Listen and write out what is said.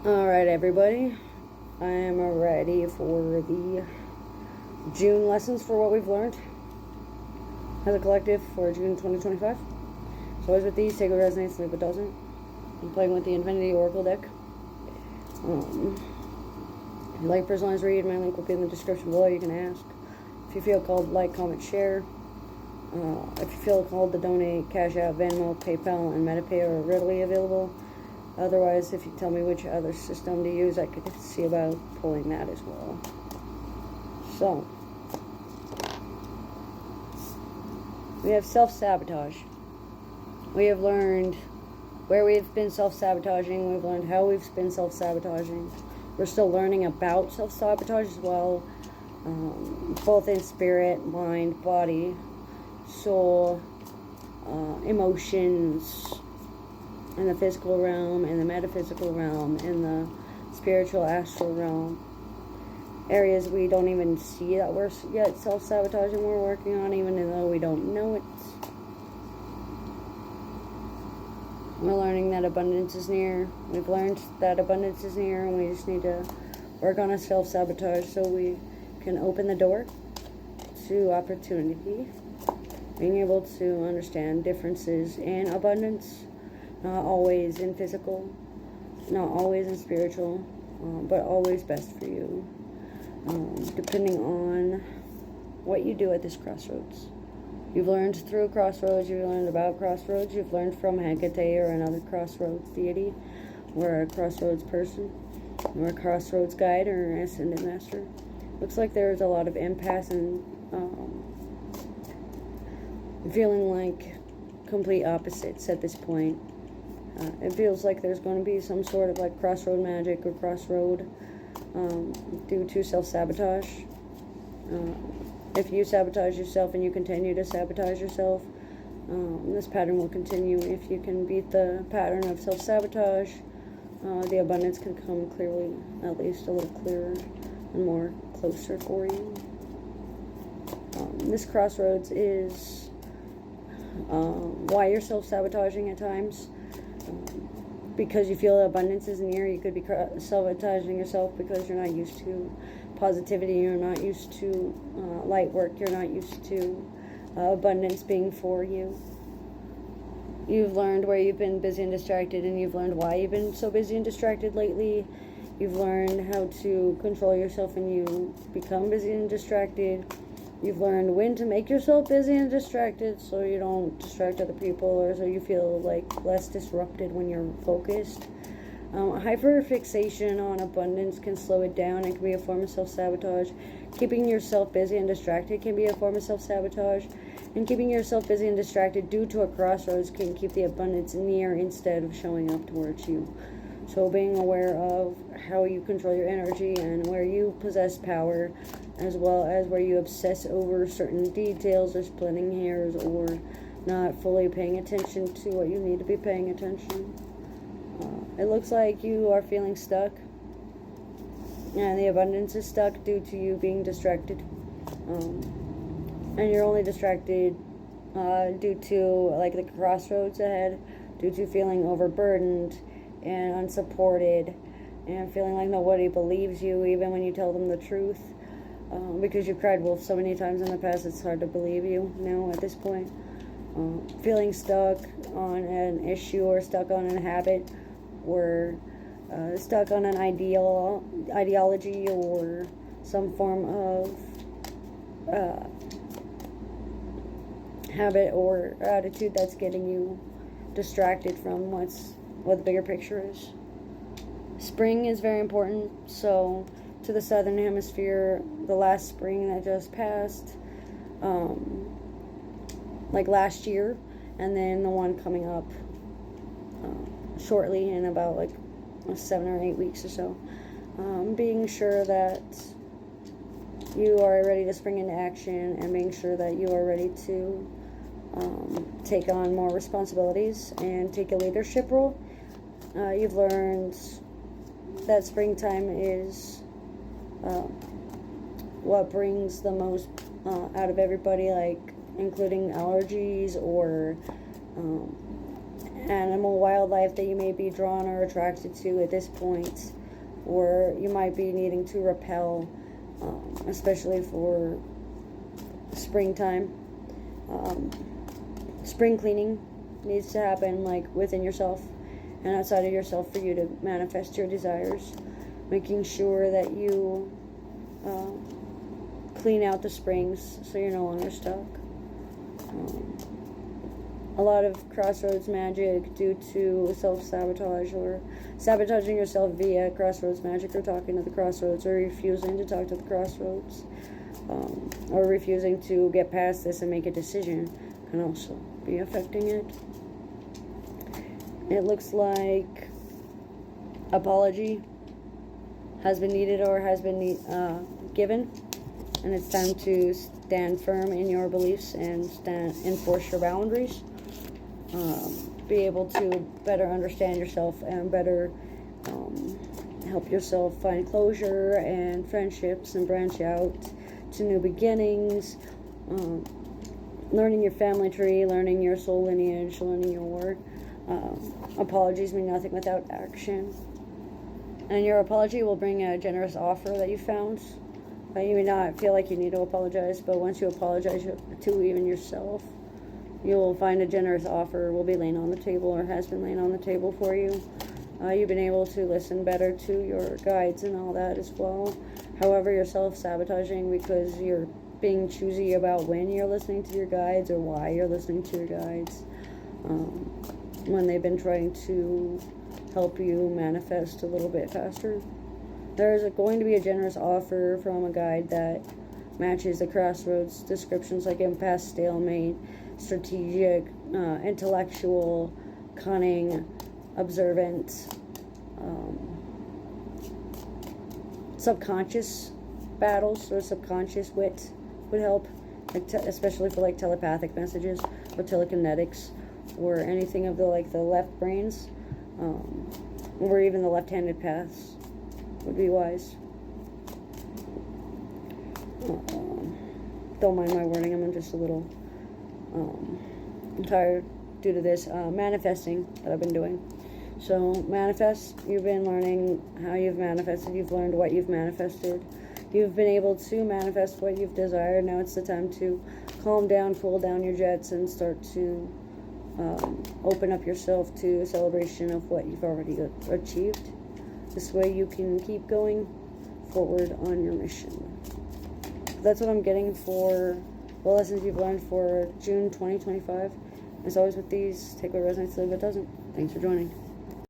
Alright, everybody. I am ready for the June lessons for what we've learned as a collective for June 2025. So, always with these, take what resonates, leave what doesn't. I'm playing with the Infinity Oracle deck. If you'd like a personalized read, my link will be in the description below. You can ask. If you feel called, like, comment, share. If you feel called to donate, Cash App, Venmo, PayPal, and MetaPay are readily available. Otherwise, if you tell me which other system to use, I could see about pulling that as well. So, we have self-sabotage. We have learned where we've been self-sabotaging. We've learned how we've been self-sabotaging. We're still learning about self-sabotage as well, both in spirit, mind, body, soul, emotions, in the physical realm, in the metaphysical realm, in the spiritual astral realm. Areas we don't even see that we're yet self-sabotaging, we're working on, even though we don't know it. We're learning that abundance is near. We've learned that abundance is near, and we just need to work on a self-sabotage so we can open the door to opportunity. Being able to understand differences in abundance. Not always in physical, not always in spiritual, but always best for you. Depending on what you do at this crossroads. You've learned through crossroads, you've learned about crossroads, you've learned from Hecate or another crossroads deity, or a crossroads person, or a crossroads guide, or an ascended master. Looks like there's a lot of impasse and feeling like complete opposites at this point. It feels like there's going to be some sort of like crossroad magic or crossroad due to self-sabotage. If you sabotage yourself and you continue to sabotage yourself, this pattern will continue. If you can beat the pattern of self-sabotage, the abundance can come clearly, at least a little clearer and more closer for you. This crossroads is why you're self-sabotaging at times. Because you feel abundance is near, you could be sabotaging yourself because you're not used to positivity, you're not used to light work, you're not used to abundance being for you. You've learned where you've been busy and distracted, and you've learned why you've been so busy and distracted lately. You've learned how to control yourself when you become busy and distracted. You've learned when to make yourself busy and distracted so you don't distract other people, or so you feel like less disrupted when you're focused. Hyperfixation on abundance can slow it down. It can be a form of self-sabotage. Keeping yourself busy and distracted can be a form of self-sabotage. And keeping yourself busy and distracted due to a crossroads can keep the abundance near instead of showing up towards you. So being aware of how you control your energy and where you possess power, as well as where you obsess over certain details or splitting hairs or not fully paying attention to what you need to be paying attention. It looks like you are feeling stuck, and the abundance is stuck due to you being distracted. And you're only distracted due to like the crossroads ahead, due to feeling overburdened and unsupported, and feeling like nobody believes you even when you tell them the truth. Because you've cried wolf so many times in the past, it's hard to believe you now at this point. Feeling stuck on an issue, or stuck on a habit, or stuck on an ideology, or some form of habit or attitude that's getting you distracted from what the bigger picture is. Spring is very important. So to the southern hemisphere, the last spring that just passed, like last year, and then the one coming up shortly in about like 7 or 8 weeks or so. Being sure that you are ready to spring into action, and being sure that you are ready to take on more responsibilities and take a leadership role. You've learned that springtime is what brings the most out of everybody, like including allergies or animal, wildlife that you may be drawn or attracted to at this point, or you might be needing to repel, especially for springtime. Spring cleaning needs to happen like within yourself and outside of yourself for you to manifest your desires, making sure that you clean out the springs so you're no longer stuck. A lot of crossroads magic due to self-sabotage or sabotaging yourself via crossroads magic, or talking to the crossroads, or refusing to talk to the crossroads, or refusing to get past this and make a decision can also be affecting it. It looks like apology has been needed or has been given, and it's time to stand firm in your beliefs and enforce your boundaries. Be able to better understand yourself and better help yourself find closure and friendships and branch out to new beginnings, learning your family tree, learning your soul lineage, learning your apologies mean nothing without action. And your apology will bring a generous offer that you found. You may not feel like you need to apologize, but once you apologize to even yourself, you'll find a generous offer will be laying on the table, or has been laying on the table for you. You've been able to listen better to your guides and all that as well. However, you're self-sabotaging because you're being choosy about when you're listening to your guides or why you're listening to your guides, when they've been trying to help you manifest a little bit faster. There's going to be a generous offer from a guide that matches the crossroads descriptions, like impasse, stalemate, strategic, intellectual, cunning, observant, subconscious battles, or subconscious wit would help, like especially for like telepathic messages or telekinetics, or anything of the left brains, or even the left-handed paths would be wise. Don't mind my wording, I'm just a little tired due to this manifesting that I've been doing. So manifest, you've been learning how you've manifested, you've learned what you've manifested, you've been able to manifest what you've desired. Now it's the time to calm down, cool down your jets, and start to open up yourself to a celebration of what you've already achieved. This way you can keep going forward on your mission. That's what I'm getting for the lessons you've learned for June 2025. As always with these, take what resonates, leave what doesn't. Thanks for joining.